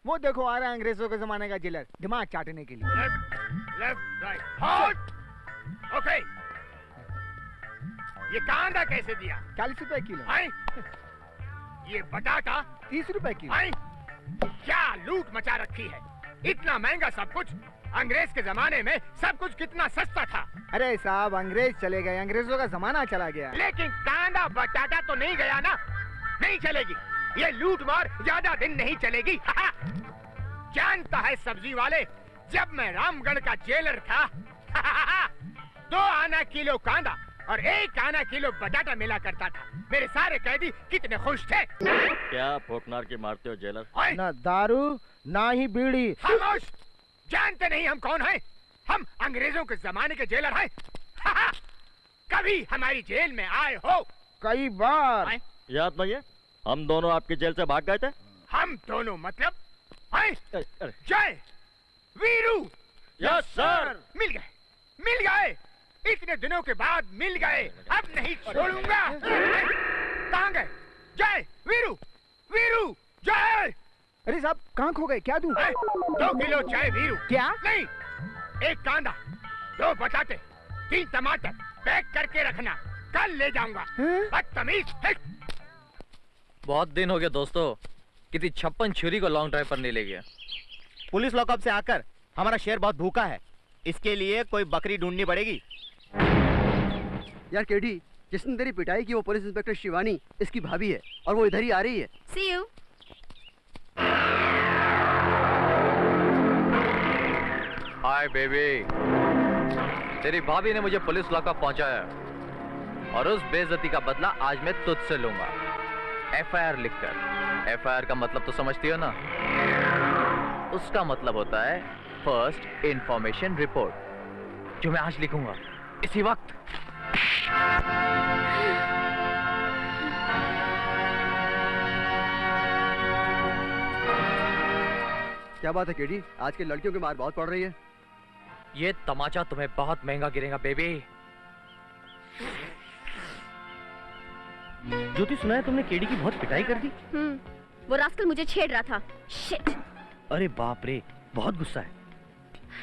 वो देखो आ रहा है अंग्रेजों के जमाने का जेलर, दिमाग चाटने के लिए। Left right hot. ओके, ये कांदा कैसे दिया? 40 रुपए किलो। ये बटाटा 30 रुपए किलो। क्या लूट मचा रखी है, इतना महंगा सब कुछ। अंग्रेज के जमाने में सब कुछ कितना सस्ता था। अरे साहब अंग्रेज चले गए, अंग्रेजों का जमाना चला गया। लेकिन कांदा बटाटा तो नहीं गया ना, नहीं चलेगी ये लूट मार, ज्यादा दिन नहीं चलेगी। जानता है सब्जी वाले, जब मैं रामगढ़ का जेलर था 2 आना किलो कांदा और 1 आना किलो बटाटा मिला करता था। मेरे सारे कैदी कितने खुश थे। क्या फोकनार के मारते हो जेलर? ना दारू ना ही बीड़ी। खामोश, जानते नहीं हम कौन हैं? हम अंग्रेजों के जमाने के जेलर हैं। कभी हमारी जेल में आए हो? कई बार। याद नहीं है हम दोनों आपकी जेल से भाग गए थे? हम दोनों मतलब? जय वीरू। Yes sir. मिल गए, मिल गए, इतने दिनों के बाद मिल गए, अब नहीं छोड़ूंगा। कहाँ गए? जय वीरू, वीरू जय। अरे साहब कहाँ खो गए, क्या दूं? 2 किलो चाय वीरू। क्या? नहीं, 1 कांदा, 2 बटाटे, 3 टमाटर पैक करके रखना, कल ले जाऊंगा। बदतमीज। बहुत दिन हो गया दोस्तों, किसी 56 छुरी को लॉन्ग ड्राइव पर नहीं ले गया। पुलिस लॉकअप से आकर हमारा शेर बहुत भूखा है, इसके लिए कोई बकरी ढूंढनी पड़ेगी। यार केडी, जिसने तेरी पिटाई की वो पुलिस इंस्पेक्टर शिवानी इसकी भाभी है और वो इधर ही आ रही है। See you. हाय बेबी, तेरी भाभी ने मुझे पुलिस लॉकअप पहुंचाया और उस बेइज्जती का बदला आज मैं तुझसे लूंगा। FIR लिखकर। FIR का मतलब तो समझती हो ना? उसका मतलब होता है फर्स्ट इंफॉर्मेशन रिपोर्ट, जो मैं आज लिखूंगा इसी वक्त। क्या बात है केडी, आज के लड़कियों की मार बहुत पड़ रही है। ये तमाचा तुम्हें बहुत महंगा गिरेगा बेबी। ज्योति, सुना है तुमने केडी की बहुत पिटाई कर दी? वो रास्कल मुझे छेड़ रहा था। शिट। अरे बाप रे, बहुत गुस्सा है।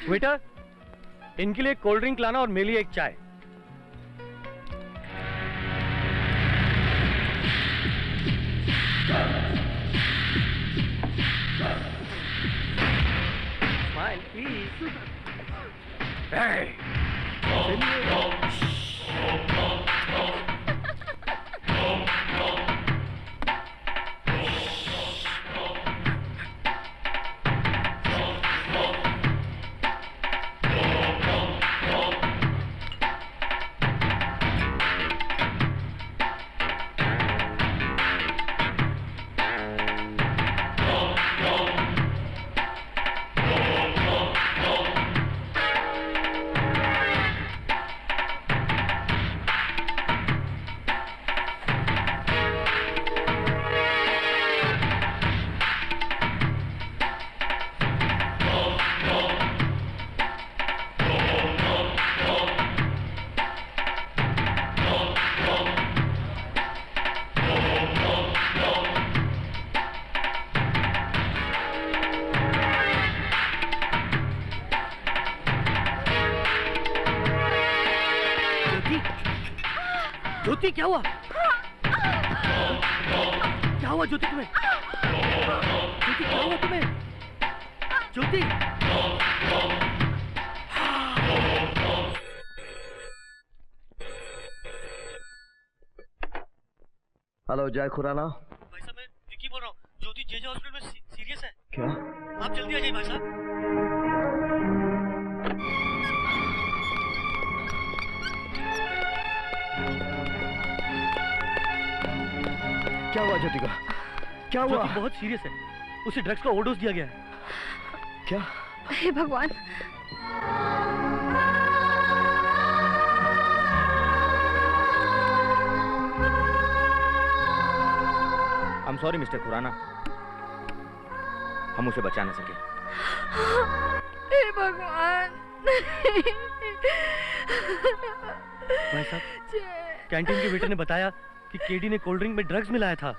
वेटर, इनके लिए कोल्ड ड्रिंक लाना और मेरे लिए एक चाय। Smile please. ज्योति, क्या हुआ? क्या हुआ ज्योति तुम्हें? ज्योति क्या हुआ तुम्हें? ज्योति, हेलो जय खुराना। भाई साहब मैं विकी बोल रहा हूँ, ज्योति जेजे हॉस्पिटल में सीरियस है। क्या? आप जल्दी आ जाइए भाई साहब। क्या हुआ ज्योति का? क्या हुआ? ज्योति बहुत सीरियस है, उसे ड्रग्स का ओवरडोज दिया गया है। क्या? हे भगवान। I'm sorry मिस्टर खुराना, हम उसे बचा न सके। हे भगवान। भाई साहब, कैंटीन के वेटर ने बताया कि केडी ने कोल्ड ड्रिंक में ड्रग्स मिलाया था।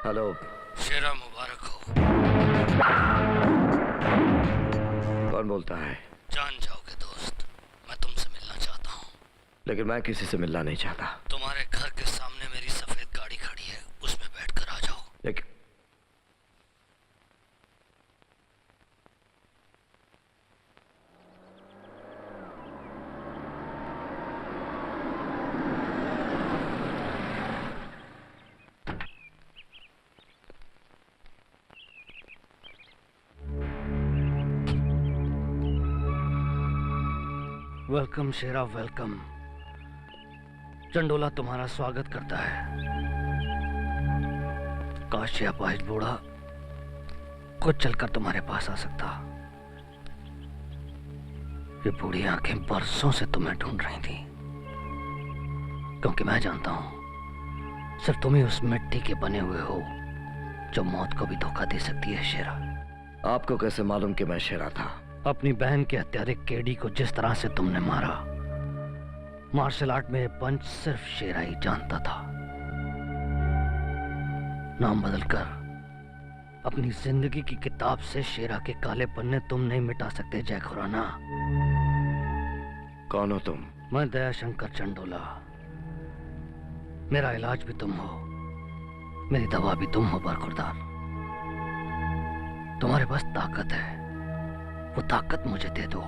हेलो। शेरा मुबारक हो। कौन बोलता है? जान जाओगे दोस्त, मैं तुमसे मिलना चाहता हूँ। लेकिन मैं किसी से मिलना नहीं चाहता। तुम्हारे घर के सामने मेरी सफेद गाड़ी खड़ी है, उसमें बैठकर आ जाओ। लेकिन वेलकम शेरा, वेलकम। चंडोला तुम्हारा स्वागत करता है। काश ये अपाहिज बूढ़ा खुद चलकर तुम्हारे पास आ सकता। ये बूढ़ी आंखें बरसों से तुम्हें ढूंढ रही थी, क्योंकि मैं जानता हूं सिर्फ तुम ही उस मिट्टी के बने हुए हो जो मौत को भी धोखा दे सकती है। शेरा, आपको कैसे मालूम कि मैं शेरा था? अपनी बहन के हत्यारे केडी को जिस तरह से तुमने मारा, मार्शल आर्ट में पंच सिर्फ शेरा ही जानता था। नाम बदलकर अपनी जिंदगी की किताब से शेरा के काले पन्ने तुम नहीं मिटा सकते जय खुराना। कौन हो तुम? मैं दयाशंकर चंडोला। मेरा इलाज भी तुम हो, मेरी दवा भी तुम हो बरखुरदार। तुम्हारे पास ताकत है, वो ताकत मुझे दे दो।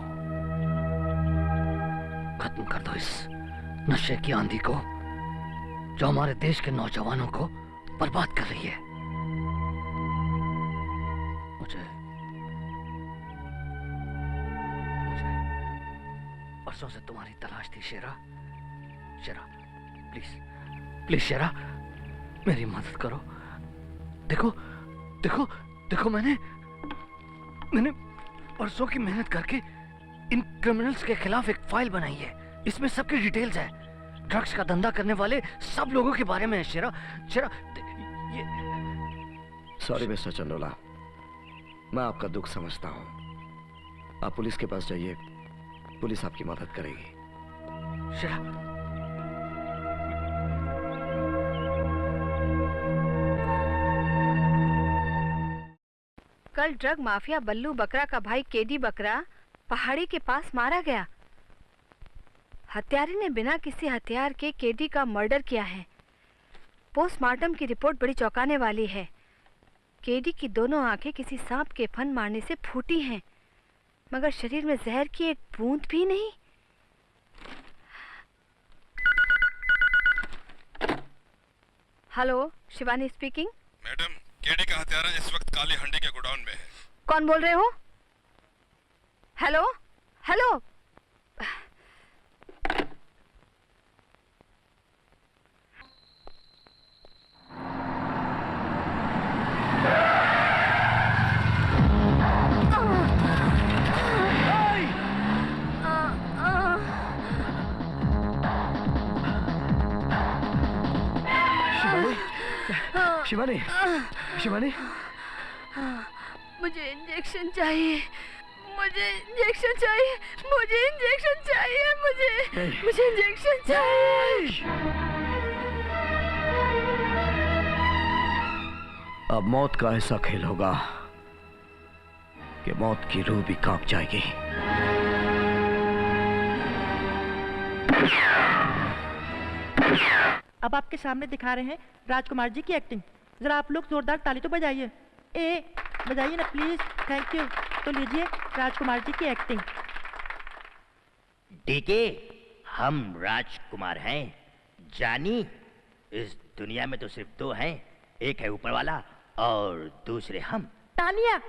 खत्म कर दो इस नशे की आंधी को जो हमारे देश के नौजवानों को बर्बाद कर रही है। मुझे परसों से तुम्हारी तलाश थी शेरा। शेरा, प्लीज प्लीज शेरा, मेरी मदद करो। देखो देखो देखो, मैंने परसों की मेहनत करके इन क्रिमिनल्स के खिलाफ एक फाइल बनाई है। इसमें सबकी डिटेल्स है, ड्रग्स का धंधा करने वाले सब लोगों के बारे में है। शेरा, शेरा, ये सॉरी मिस्टर चंडोला, मैं आपका दुख समझता हूं। आप पुलिस के पास जाइए, पुलिस आपकी मदद करेगी। शेरा, कल ड्रग माफिया बल्लू बकरा का भाई केडी बकरा पहाड़ी के पास मारा गया। हत्यारे ने बिना किसी हथियार के केडी का मर्डर किया है। पोस्टमार्टम की रिपोर्ट बड़ी चौंकाने वाली है। केडी की दोनों आंखें किसी सांप के फन मारने से फूटी हैं, मगर शरीर में जहर की एक बूंद भी नहीं। Hello, Shivani speaking. Madam, KD का हत्यारा इस वक्त काली हंडी के गोडाउन में है। कौन बोल रहे हो? हेलो हेलो, शिवानी, शिवानी, मुझे इंजेक्शन चाहिए, मुझे इंजेक्शन चाहिए, मुझे इंजेक्शन चाहिए, मुझे इंजेक्शन चाहिए। अब मौत का ऐसा खेल होगा कि मौत की रूह भी कांप जाएगी। अब आपके सामने दिखा रहे हैं राजकुमार जी की एक्टिंग। जरा आप लोग जोरदार ताली तो बजाइए। बजाइए ना प्लीज, थैंक यू। तो लीजिए राजकुमार जी की एक्टिंग। डीके, हम राजकुमार हैं। जानी, इस दुनिया में तो सिर्फ दो हैं, एक है ऊपर वाला और दूसरे हम। तालियां।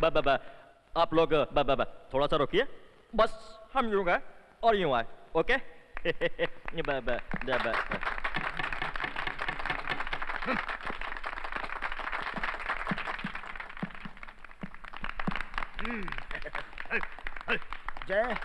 बा आप लोग बा थोड़ा सा रोकिए। बस हम यूं गए और यूं आए, ओके? जय,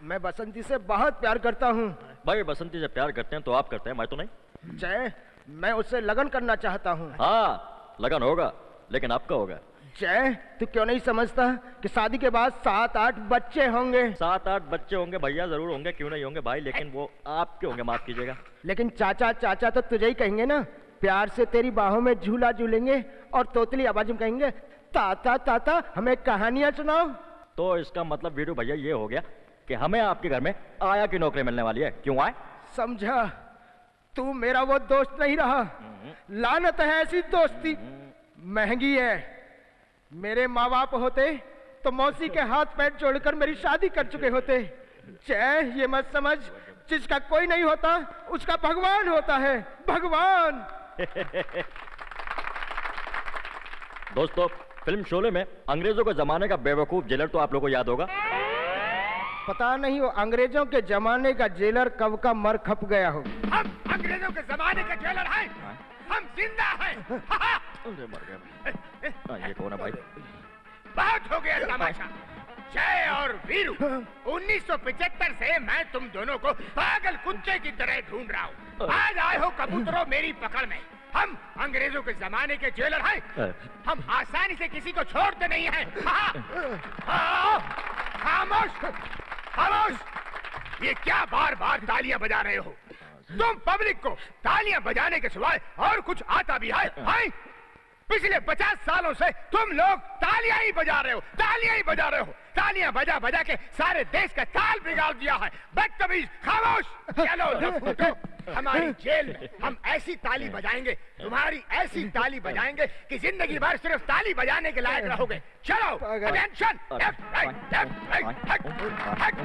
मैं बसंती से बहुत प्यार करता हूँ। भाई बसंती से प्यार करते हैं तो आप करते हैं, मैं तो नहीं। जय, मैं उससे लगन करना चाहता हूँ। हाँ, लगन होगा, लेकिन आपका होगा। जय, तू क्यों नहीं समझता कि शादी के बाद 7-8 बच्चे होंगे? 7-8 बच्चे होंगे भैया, जरूर होंगे, क्यों नहीं होंगे भाई, लेकिन वो आपके होंगे, माफ कीजिएगा। लेकिन चाचा चाचा तो तुझे ही कहेंगे ना। प्यार से तेरी बाहों में झूला झूलेंगे और तोतली आवाज में कहेंगे, ताता ताता हमें कहानियां सुनाओ। तो इसका मतलब वीरू भैया ये हो गया कि हमें आपके घर में आया की नौकरी मिलने वाली है। क्यों आए? समझा, तू मेरा वो दोस्त नहीं रहा। लानत है ऐसी दोस्ती, महंगी है। मेरे माँ बाप होते तो मौसी के हाथ पैर जोड़कर मेरी शादी कर चुके होते। जय, ये मत समझ, जिसका कोई नहीं होता उसका भगवान होता है, भगवान। दोस्तों, फिल्म शोले में अंग्रेजों के जमाने का बेवकूफ जेलर तो आप लोगों को याद होगा। पता नहीं वो अंग्रेजों के जमाने का जेलर कब का मर खप गया हो। हम अंग्रेजों के जमाने के जेलर हैं, हम जिंदा हैं। मर गया। ये कौन है भाई? बहुत हो गया तमाशा। जय और वीरू, 1975 से मैं तुम दोनों को पागल कुत्ते की तरह ढूंढ रहा हूँ। आज आए हो कबूतरों मेरी पकड़ में। हम अंग्रेजों के जमाने के जेलर हैं। हम आसानी से किसी को छोड़ते नहीं हैं। खामोश, खामोश। ये क्या बार बार तालियां बजा रहे हो? तुम पब्लिक को तालियां बजाने के सिवाय और कुछ आता भी है? पिछले 50 सालों से तुम लोग तालियां ही बजा रहे हो, तालियां ही बजा रहे हो। तालियां बजा बजा के सारे देश का ताल बिगाड़ दिया है। बदतमीज, खामोश। चलो लफूटो, हमारी जेल में हम ऐसी ताली बजाएंगे, तुम्हारी ऐसी ताली बजाएंगे कि जिंदगी भर सिर्फ ताली बजाने के लायक रहोगे। चलो, attention, left right, left right, हट, हट।